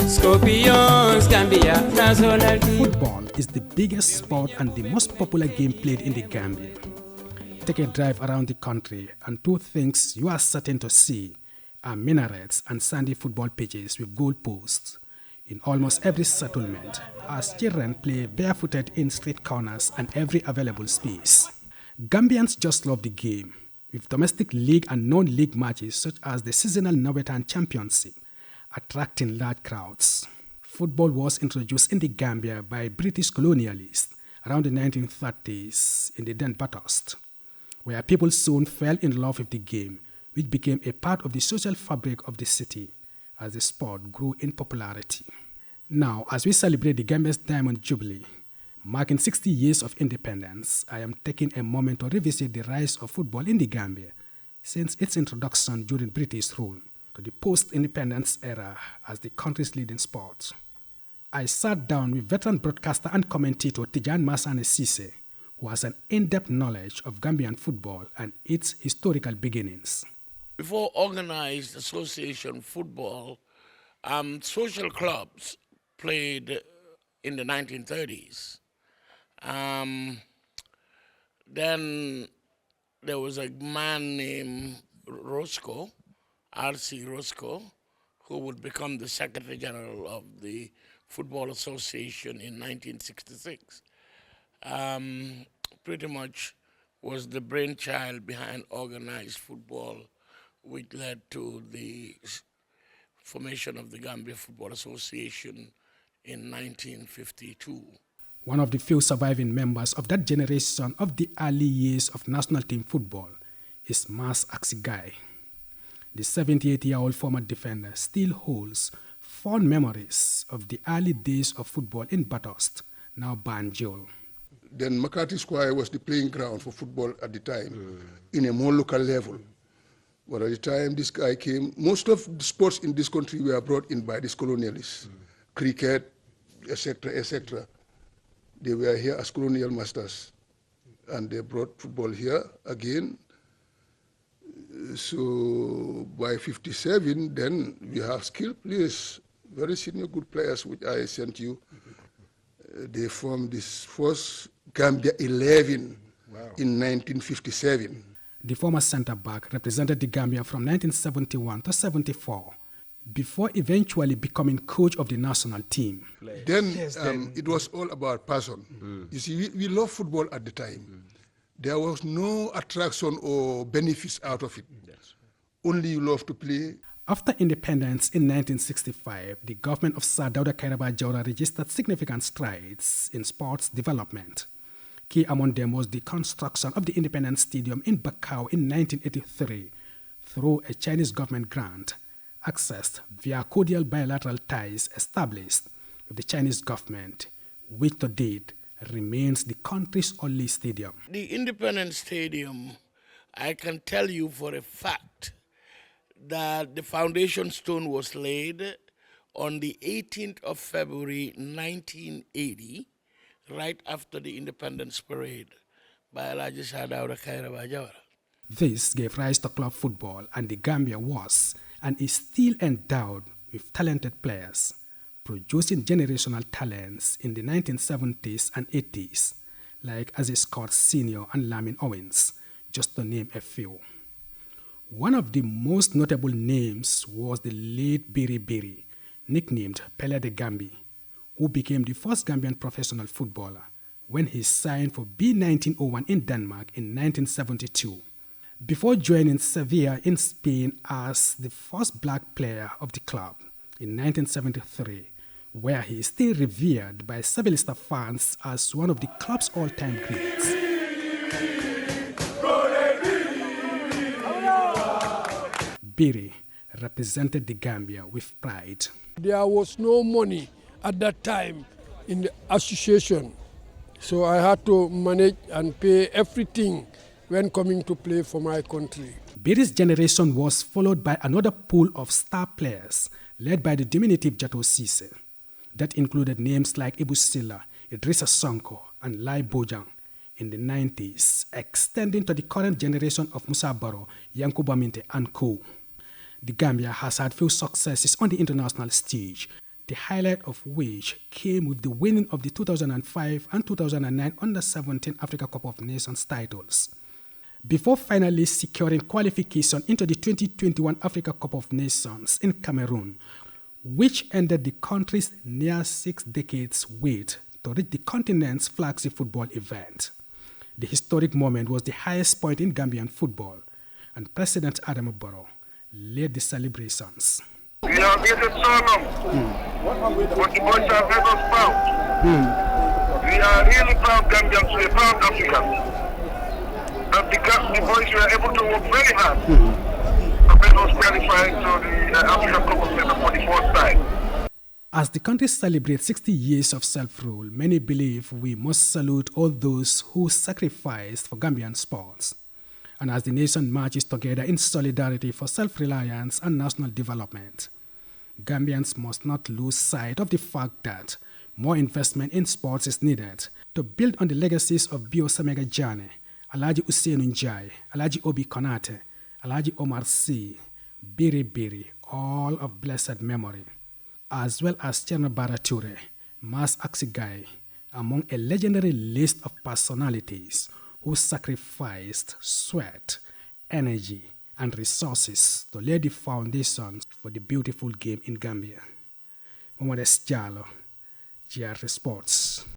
Scorpions, Gambia, national team. Football is the biggest sport and the most popular game played in the Gambia. Take a drive around the country and two things you are certain to see are minarets and sandy football pitches with goal posts. In almost every settlement, as children play barefooted in street corners and every available space. Gambians just love the game, with domestic league and non-league matches such as the seasonal Norwegian Championship attracting large crowds. Football was introduced in the Gambia by British colonialists around the 1930s in the then Bathurst, where people soon fell in love with the game, which became a part of the social fabric of the city as the sport grew in popularity. Now, as we celebrate the Gambia's Diamond Jubilee, marking 60 years of independence, I am taking a moment to revisit the rise of football in the Gambia since its introduction during British rule to the post-independence era as the country's leading sport. I sat down with veteran broadcaster and commentator Tijan Masane Sise, who has an in-depth knowledge of Gambian football and its historical beginnings. Before organized association football, social clubs played in the 1930s. Then there was a man named Roscoe, R.C. Roscoe, who would become the Secretary General of the Football Association in 1966. Pretty much was the brainchild behind organized football, which led to the formation of the Gambia Football Association in 1952. One of the few surviving members of that generation of the early years of national team football is Mas Axigai. The 78-year-old former defender still holds fond memories of the early days of football in Bathurst, now Banjul. Then McCarthy Square was the playing ground for football at the time, in a more local level. But at the time this guy came, most of the sports in this country were brought in by these colonialists. Cricket, etc., etc. They were here as colonial masters, and they brought football here again. So by 57, then we have skilled players, very senior good players, which I sent you. They formed this first Gambia 11 in 1957. The former centre-back represented the Gambia from 1971 to 74, before eventually becoming coach of the national team. Then it was all about passion. You see, we loved football at the time. There was no attraction or benefits out of it. Only you love to play. After independence in 1965, the government of Sir Dawda Kairaba Jawara registered significant strides in sports development. Key among them was the construction of the Independence Stadium in Bakau in 1983 through a Chinese government grant, accessed via cordial bilateral ties established with the Chinese government, which to date remains the country's only stadium. The Independence Stadium, I can tell you for a fact that the foundation stone was laid on the 18th of February 1980, right after the Independence Parade by Sir Dawda Kairaba Jawara. This gave rise to club football, and the Gambia was and is still endowed with talented players, producing generational talents in the 1970s and 80s, like Aziz Scott Sr. and Lamin Owens, just to name a few. One of the most notable names was the late Biri Biri, nicknamed Pele de Gambi, who became the first Gambian professional footballer when he signed for B1901 in Denmark in 1972, before joining Sevilla in Spain as the first black player of the club in 1973, where he is still revered by Sevillista fans as one of the club's all-time greats. Biri represented the Gambia with pride. There was no money at that time in the association, so I had to manage and pay everything when coming to play for my country. Biri's generation was followed by another pool of star players led by the diminutive Jato Cisse. That included names like Ibu Silla, Idrissa Sonko, and Lai Bojang in the 90s, extending to the current generation of Musa Barrow, Yankuba Minte, and co. The Gambia has had few successes on the international stage, the highlight of which came with the winning of the 2005 and 2009 Under-17 Africa Cup of Nations titles, before finally securing qualification into the 2021 Africa Cup of Nations in Cameroon, which ended the country's near 6 decades wait to reach the continent's flagship football event. The historic moment was the highest point in Gambian football, and President Adama Barrow led the celebrations. We have waited so long, but the boys have made us proud. We are really proud Gambians, we are proud Africans. That the boys were able to work very hard to make us qualify to the African Cup of Nations for the first time. As the country celebrates 60 years of self-rule, many believe we must salute all those who sacrificed for Gambian sports. And as the nation marches together in solidarity for self-reliance and national development, Gambians must not lose sight of the fact that more investment in sports is needed to build on the legacies of Bio Samega Jane, Alhaji Usainu Njai, Alhaji Obi Konate, Alhaji Omar Sy, Biri Biri, all of blessed memory, as well as Cherno Bara Toure, Mas Aksigai, among a legendary list of personalities who sacrificed sweat, energy, and resources to lay the foundations for the beautiful game in Gambia. Momodou S. Jallow, GRTS Sports.